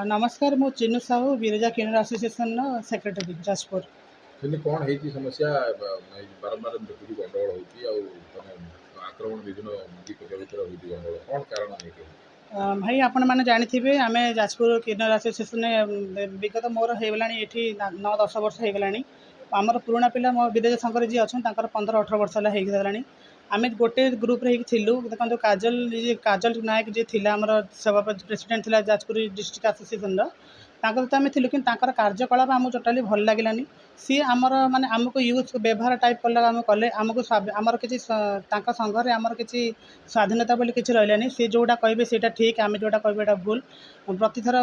नमस्कार मु चिन्नु साहू बिरजा किन्नर एसोसिएशन सेक्रेटरी जाजपुर। कौन है समस्या बारंबार देखुची गंडगोल होती आक्रमण विभिन्न भितर होती गंडगोल कौन कारण है भाई आपण मैंने जानी आम जाजपुर किन्नर एसोसिएशन विगत मोर होगला ये 9-10 वर्ष होगला आमर पुराणा पिला मो विदेश शंकर जी अच्छा 15-18 वर्ष है आम गोटे ग्रुप देखो काजल काजल नायक जी थी आम सभापति प्रेसिडेंट थी जाजपुर डिस्ट्रिक्ट एसोसिएशन तो आम थी कि कार्यकलाप आमको टोटाली भल लगे सी आमर माने आमको यूज व्यवहार टाइप कला आम कले आमको आमर किसी संघरे आमर किसी स्वाधीनता बोली किसी रही सी जोटा कहे से ठीक आम जोटा कहे भूल प्रतिथर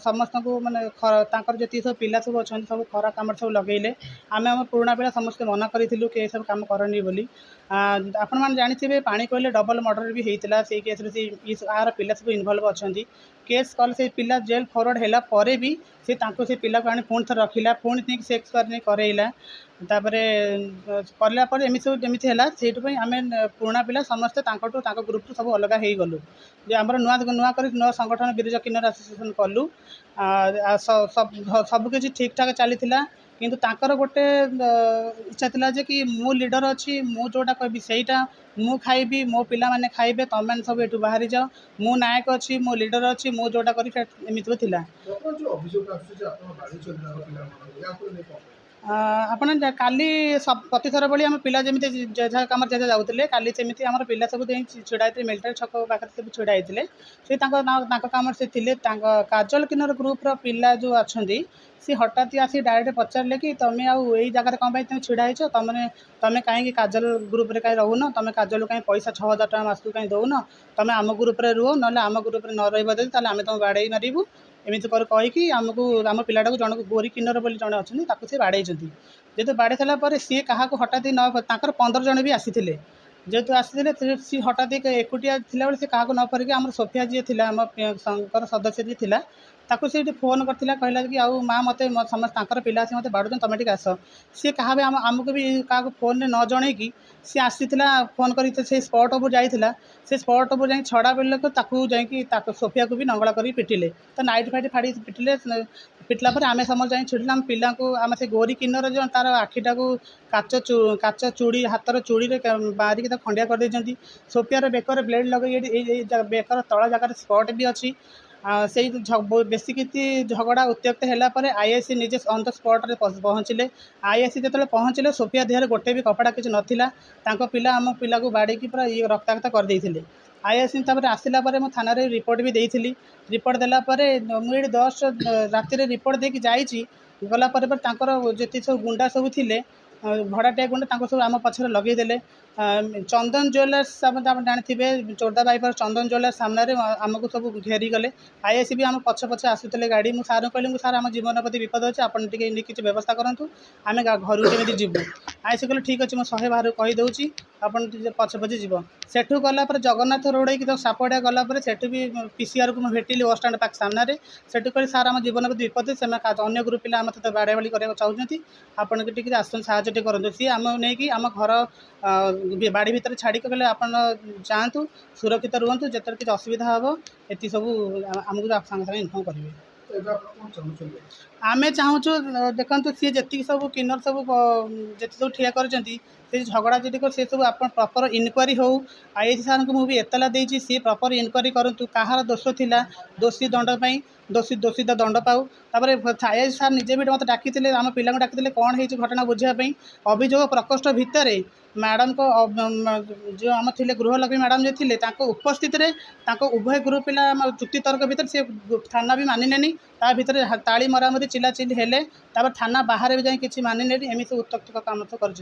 समस्त को मानते जी सब पिला सब अच्छा सब खरा कम सब लगे आम आम पुराणा पिला समस्ते मना करूँ कि सब कम करनी बोली आपण मैंने जानी पानी कहले डबल मर्डर भी होता से केस आर पिला सब इनवल्व अच्छा केस कल से पिला जेल फरवर्ड है भी से पिला को आनी पुणी थे रखिला पुणी नहीं सेक्स करला तापर कलापर एमती सब जमी है आम पुराणा पिला समस्ते ग्रुप सब अलग हो गलु आम नुआ नुआ कर नुआ संगठन बिरजा किन्नर एसोसिएशन कलु सबकि ठीक ठाक चली किंतु ताकर गोटे इच्छा थिला जे कि मु लीडर अच्छी मु जोटा कहबी सेटा मु खाइबी मो पिला माने खाइबे तुम मैंने सब एठू बाहरी जाओ मु नायक अच्छी मो लीडर अच्छी मु जोटा करी एमती थिला आपण काली सब प्रतिथर भाई आम पिला जमी जहाँ कम जहाँ जाते काली सेमती आम पिला सब छिड़ा मिलिटारी छक पाखे सब छिड़ा से कम से थे काजल किन्नर ग्रुप पिला जो अच्छा सी हठात आसी डायरेक्ट पचारे कि तुम्हें आउ यही जगह कौन तुम छिड़ा तुमने तुम कहीं काजल ग्रुप रे कहीं रोन तुम काजल कहीं पैसा 6000 टका मासक कहीं दौन तुम आम ग्रुप रे रुह ना आम ग्रुप रे न रही आम तुम बाड़े मारू एमती पर कहीकि आमको आम पिलाटा को जन गोरी किन्नर बोली जड़े अच्छा सी बाड़े जेहतु बाड़े सारापर सी क्या हठात न 15 जन भी आसी जेहतु आसी सी हठात एकुटिया थी सी क्या न परिक आम सोफिया जी थी आम सदस्य जी थी ताकू सी फोन करता कहला कि आउ माँ मत समस्त पिला मत बाड़ू तुम टे आस सी क्या आमको भी क्या फोन में न जन कि सी आसी फोन कर स्पट उपर जाइला से स्पट उपर जा छड़ा बेलक सोफिया को भी नंगला कर पिटिले तो नाइट फाइट फाड़ी पिटिले पिटला पर आम समस्त जाए छिड़िले आम पिला आम से गोरी किन्नर जो तार आखिटा को काच चूड़ी हाथर चूड़ी बारिक खंडिया कर देती सोफियार बेकर ब्लेड लगे बेकर तल जगार स्पट भी अच्छी से बेसी किसी झगड़ा उत्त्यक्त है आईआईसी निजे ऑन द स्पॉट रे पहुँचले आईआईसी जो पहुँचले सोफिया देहर गोटे भी कपड़ा किसी नाला पिला आम पिला को बाड़ी पूरा ये रक्ताक्त करदे आईआईसी आसला मो थाना रिपोर्ट भी देती रिपोर्ट देलापर मुझे 10 राति रिपोर्ट देकी जाइए गलापर जी सब गुंडा सब थे भड़ाटिया गुंडा सब आम पछरे लगेदेले चंदन ज्वेलर्स आप जानी चोरदा बाईपास चंदन ज्वेलर्स सामने आमको सब घेरी गले आईआईसी भी आम पछ पछे आसुले गाड़ी मुझे सार कहली सार आम जीवन प्रति विपद अच्छे आपड़ किसी व्यवस्था करूँ आम घर केमी जीवु आईसी कहले ठीक अच्छे मुझे 100 बाहर कहीदे आपड़ पछे पछे जीव सेठू गलापर जगन्नाथ रोड हो सापड़िया गलापर सेठू भी पीसीआर को भेटिली बस स्टाण्ड पाख सामने सेठू कहली सार आम जीवन प्रति विपद से अन्य ग्रुप पिला आम सहित बाड़ा बाड़ी करने चाहते आपड़ टी आस साहय करूँ सी आम नहीं आम घर बाड़ी भितर छाड़ी कहले आप जातु सुरक्षित रुहतु जिते किसी असुविधा हम ये सब आमको सागे सागे इनफर्म करेंगे आमे चाहूँ देखो सी जी सब किन्नर सब जी सब ठिया कर झगड़ा जी से सब आप प्रपर इनक्वारी हो आईआईसी सार को मुझे एतला देती सी प्रपर इनक्वारी करूँ कହାର दोष थिला दोषी दंड दोषी दोषी दंड पाऊ आईआईसी सार निजे भी मत डाकी आम पिला डाकी कौन है घटना बुझापी अभियोग प्रकोष्ठ भितर मैडम को जो आम थे गृहलक्ष्मी मैडम जो थे उपस्थित उभय ग्रुप पिला जुक्ति तर्क भितर से थाना भी मानिले ता भितर ताली मरामरी चिल्लाचिल्ली हेले थाना बाहर भी जाए किसी मानिले एमती उत्तक्त काम कर।